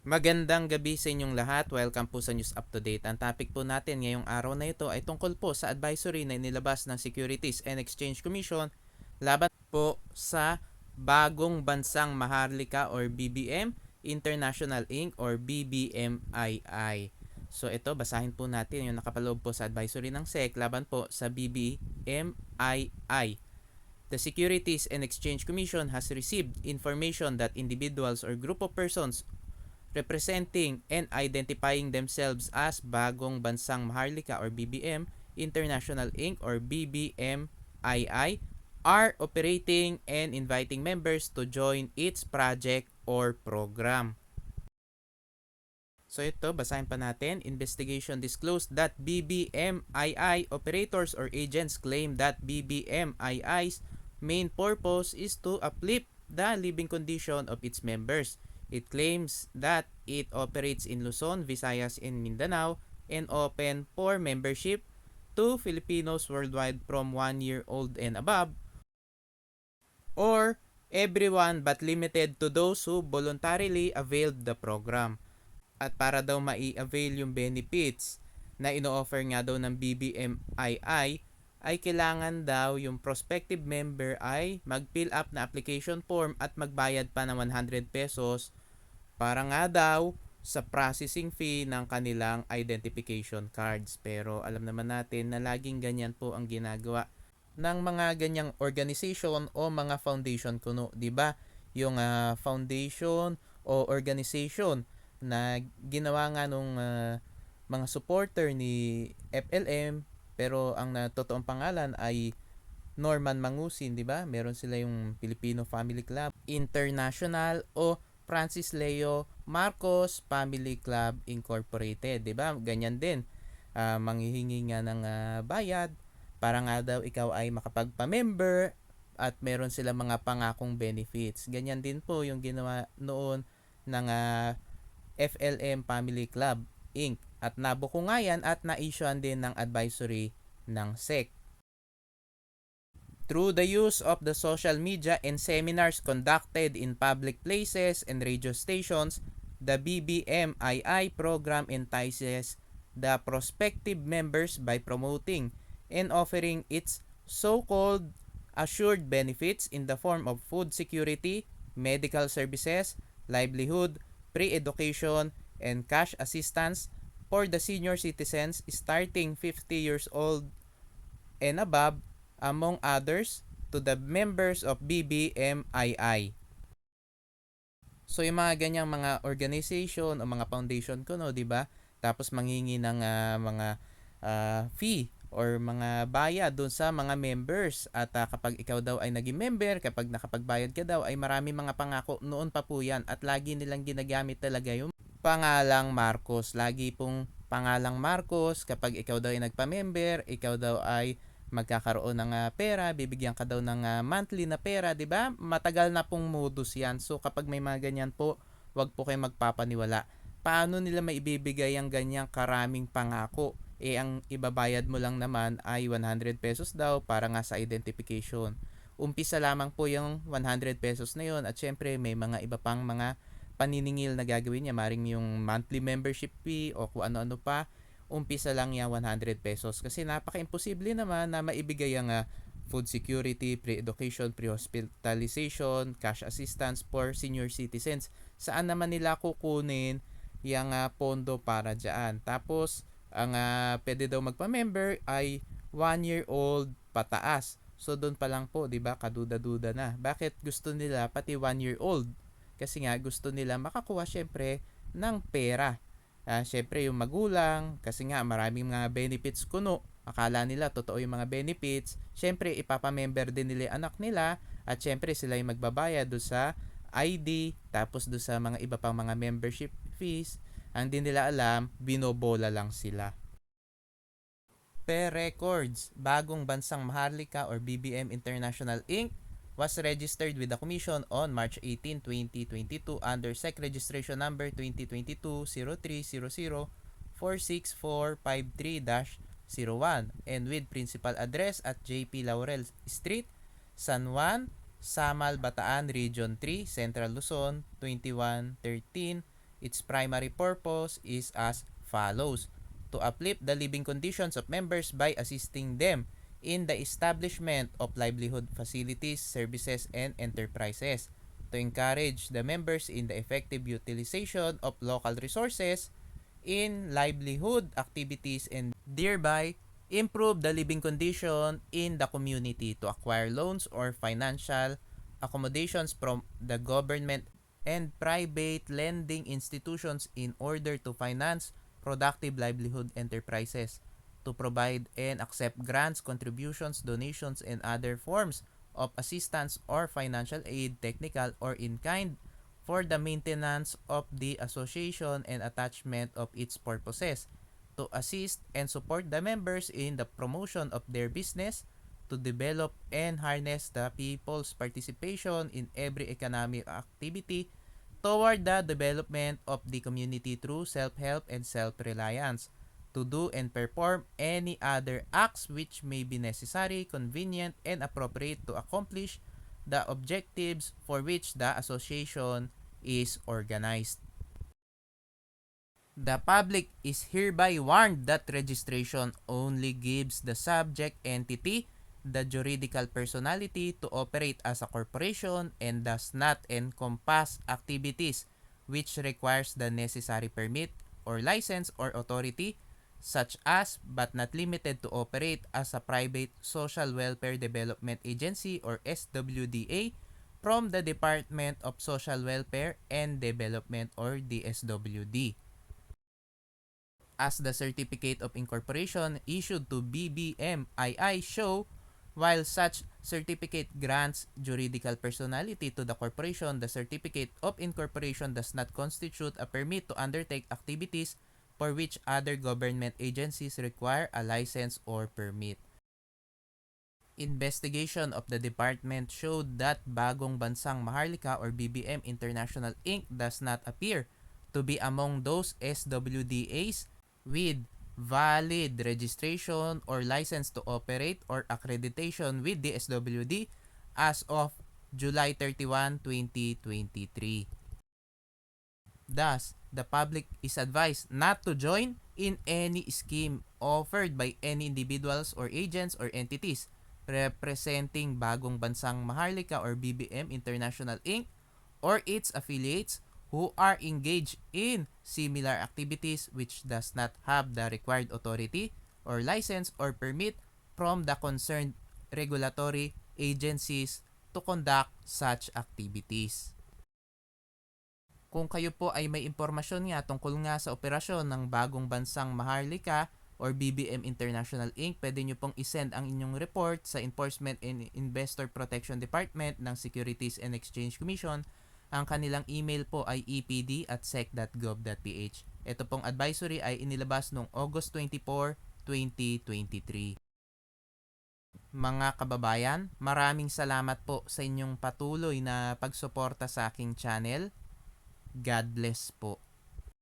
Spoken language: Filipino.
Magandang gabi sa inyong lahat. Welcome po sa News Up to Date. Ang topic po natin ngayong araw na ito ay tungkol po sa advisory na inilabas ng Securities and Exchange Commission laban po sa Bagong Bansang Maharlika or BBM International Inc. or BBMII. So ito, basahin po natin yung nakapaloob po sa advisory ng SEC laban po sa BBMII. The Securities and Exchange Commission has received information that individuals or group of persons representing and identifying themselves as Bagong Bansang Maharlika or BBM International Inc. or BBMII are operating and inviting members to join its project or program. So ito, basahin pa natin. Investigation disclosed that BBMII operators or agents claim that BBMII's main purpose is to uplift the living condition of its members. It claims that it operates in Luzon, Visayas, and Mindanao and open for membership to Filipinos worldwide from 1 year old and above or everyone but limited to those who voluntarily availed the program. At para daw mai-avail yung benefits na ino-offer nga daw ng BBMII ay kailangan daw yung prospective member ay mag-fill up na application form at magbayad pa ng 100 pesos para nga daw sa processing fee ng kanilang identification cards. Pero alam naman natin na laging ganyan po ang ginagawa ng mga ganyang organization o mga foundation kuno, 'di ba? Yung foundation o organization na ginawa nga nung mga supporter ni FLM pero ang totoong pangalan ay Norman Mangusin, 'di ba? Meron sila yung Filipino Family Club International o Francis Leo Marcos Family Club Incorporated, 'di ba? Ganyan din. Manghihingi nga ng bayad para nga daw ikaw ay makapagpa-member at meron sila mga pangakong benefits. Ganyan din po yung ginawa noon ng FLM Family Club Inc. At nabuko nga yan at na-issuean din ng advisory ng SEC. Through the use of the social media and seminars conducted in public places and radio stations, the BBMII program entices the prospective members by promoting and offering its so-called assured benefits in the form of food security, medical services, livelihood, pre-education, and cash assistance for the senior citizens starting 50 years old and above, among others, to the members of BBMII. So yung mga ganyang mga organization o mga foundation ko, no, 'di ba? Tapos manghingi ng mga fee or mga bayad doon sa mga members at kapag ikaw daw ay naging member, kapag nakapagbayad ka daw ay marami mga pangako noon pa po yan at lagi nilang ginagamit talaga yung pangalang Marcos. Lagi pong pangalang Marcos kapag ikaw daw ay nagpa-member, ikaw daw ay magkakaroon ng pera, bibigyan ka daw ng monthly na pera, 'di ba? Matagal na pong modus 'yan. So kapag may mga ganyan po, wag po kayong magpapaniwala. Paano nila maibibigay ang ganyang karaming pangako? Ang ibabayad mo lang naman ay 100 pesos daw para nga sa identification. Umpisa lamang po yung 100 pesos na yon at syempre may mga iba pang mga paniningil na gagawin niya. Maring yung monthly membership fee o kung ano-ano pa. Umpisa lang yan 100 pesos kasi napaka-imposible naman na maibigay ang food security, pre-education, pre-hospitalization, cash assistance for senior citizens. Saan naman nila kukunin yung pondo para dyan? Tapos, ang pwede daw magpa-member ay 1 year old pataas. So, doon pa lang po, di ba, kaduda-duda na. Bakit gusto nila pati 1 year old? Kasi nga, gusto nila makakuha syempre ng pera. Syempre yung magulang, kasi nga maraming mga benefits kuno. Akala nila totoo yung mga benefits. Syempre ipapamember din nila yung anak nila at syempre sila yung magbabayad do sa ID tapos do sa mga iba pang mga membership fees. Ang din nila alam, binobola lang sila. Per records, Bagong Bansang Maharlika or BBM International Inc. was registered with the Commission on March 18, 2022 under SEC Registration Number 2022-0300-46453-01 and with principal address at JP Laurel Street, San Juan, Samal, Bataan, Region 3, Central Luzon, 2113 Its primary purpose is as follows: to uplift the living conditions of members by assisting them in the establishment of livelihood facilities, services, and enterprises, to encourage the members in the effective utilization of local resources in livelihood activities, and thereby improve the living condition in the community, to acquire loans or financial accommodations from the government and private lending institutions in order to finance productive livelihood enterprises, to provide and accept grants, contributions, donations, and other forms of assistance or financial aid, technical or in kind, for the maintenance of the association and attachment of its purposes, to assist and support the members in the promotion of their business, to develop and harness the people's participation in every economic activity toward the development of the community through self-help and self-reliance, to do and perform any other acts which may be necessary, convenient, and appropriate to accomplish the objectives for which the association is organized. The public is hereby warned that registration only gives the subject entity the juridical personality to operate as a corporation and does not encompass activities which requires the necessary permit or license or authority, such as but not limited to operate as a private social welfare development agency or SWDA from the Department of Social Welfare and Development or DSWD. As the certificate of incorporation issued to BBMII show, while such certificate grants juridical personality to the corporation, the certificate of incorporation does not constitute a permit to undertake activities for which other government agencies require a license or permit. Investigation of the department showed that Bagong Bansang Maharlika or BBM International Inc. does not appear to be among those SWDAs with valid registration or license to operate or accreditation with the SWD as of July 31, 2023. Thus, the public is advised not to join in any scheme offered by any individuals or agents or entities representing Bagong Bansang Maharlika or BBM International Inc. or its affiliates who are engaged in similar activities which does not have the required authority or license or permit from the concerned regulatory agencies to conduct such activities. Kung kayo po ay may impormasyon nga tungkol nga sa operasyon ng Bagong Bansang Maharlika or BBM International Inc., pwede nyo pong isend ang inyong report sa Enforcement and Investor Protection Department ng Securities and Exchange Commission. Ang kanilang email po ay epd@sec.gov.ph. Ito pong advisory ay inilabas noong August 24, 2023. Mga kababayan, maraming salamat po sa inyong patuloy na pagsuporta sa aking channel. God bless po.